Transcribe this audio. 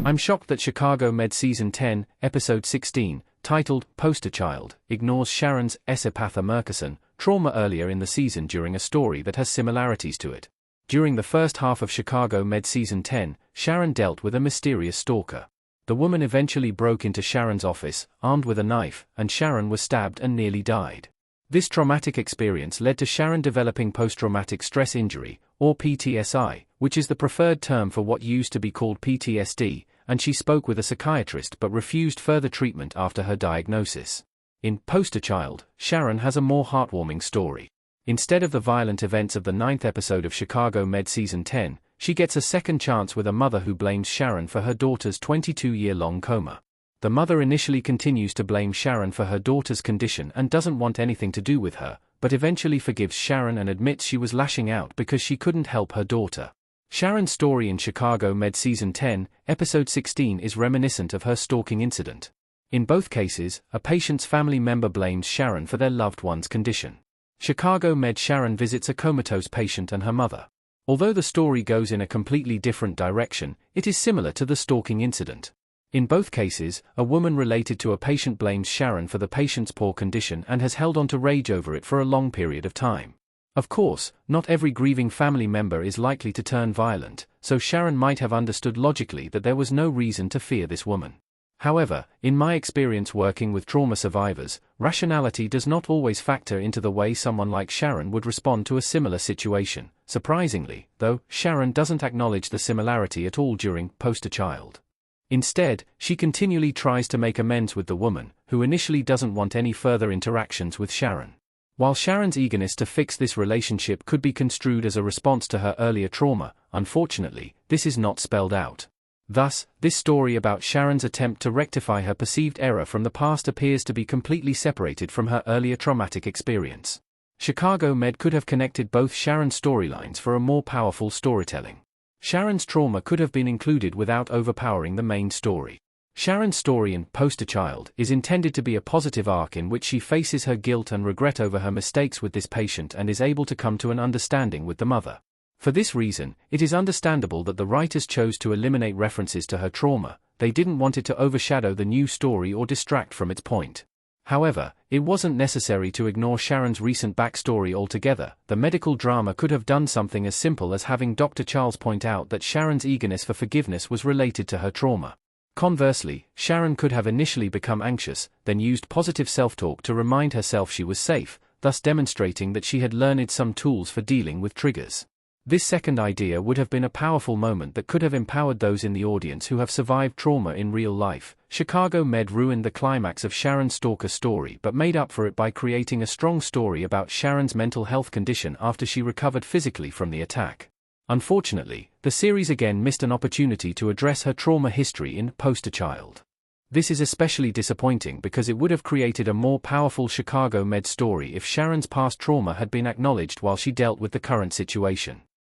I'm shocked that Chicago Med Season 10, Episode 16, titled Poster Child, ignores Sharon's Esapatha Murchison trauma earlier in the season during a story that has similarities to it. During the first half of Chicago Med Season 10, Sharon dealt with a mysterious stalker. The woman eventually broke into Sharon's office, armed with a knife, and Sharon was stabbed and nearly died. This traumatic experience led to Sharon developing post-traumatic stress injury, or PTSI, which is the preferred term for what used to be called PTSD, and she spoke with a psychiatrist but refused further treatment after her diagnosis. In Poster Child, Sharon has a more heartwarming story. Instead of the violent events of the 9th episode of Chicago Med Season 10, she gets a second chance with a mother who blames Sharon for her daughter's 22-year-long coma. The mother initially continues to blame Sharon for her daughter's condition and doesn't want anything to do with her, but eventually forgives Sharon and admits she was lashing out because she couldn't help her daughter. Sharon's story in Chicago Med Season 10, Episode 16 is reminiscent of her stalking incident. In both cases, a patient's family member blames Sharon for their loved one's condition. Chicago Med Sharon visits a comatose patient and her mother. Although the story goes in a completely different direction, it is similar to the stalking incident. In both cases, a woman related to a patient blames Sharon for the patient's poor condition and has held on to rage over it for a long period of time. Of course, not every grieving family member is likely to turn violent, so Sharon might have understood logically that there was no reason to fear this woman. However, in my experience working with trauma survivors, rationality does not always factor into the way someone like Sharon would respond to a similar situation. Surprisingly, though, Sharon doesn't acknowledge the similarity at all during Poster Child. Instead, she continually tries to make amends with the woman, who initially doesn't want any further interactions with Sharon. While Sharon's eagerness to fix this relationship could be construed as a response to her earlier trauma, unfortunately, this is not spelled out. Thus, this story about Sharon's attempt to rectify her perceived error from the past appears to be completely separated from her earlier traumatic experience. Chicago Med could have connected both Sharon's storylines for a more powerful storytelling. Sharon's trauma could have been included without overpowering the main story. Sharon's story in Poster Child is intended to be a positive arc in which she faces her guilt and regret over her mistakes with this patient and is able to come to an understanding with the mother. For this reason, it is understandable that the writers chose to eliminate references to her trauma. They didn't want it to overshadow the new story or distract from its point. However, it wasn't necessary to ignore Sharon's recent backstory altogether. The medical drama could have done something as simple as having Dr. Charles point out that Sharon's eagerness for forgiveness was related to her trauma. Conversely, Sharon could have initially become anxious, then used positive self-talk to remind herself she was safe, thus demonstrating that she had learned some tools for dealing with triggers. This second idea would have been a powerful moment that could have empowered those in the audience who have survived trauma in real life. Chicago Med ruined the climax of Sharon's stalker story but made up for it by creating a strong story about Sharon's mental health condition after she recovered physically from the attack. Unfortunately, the series again missed an opportunity to address her trauma history in Poster Child. This is especially disappointing because it would have created a more powerful Chicago Med story if Sharon's past trauma had been acknowledged while she dealt with the current situation.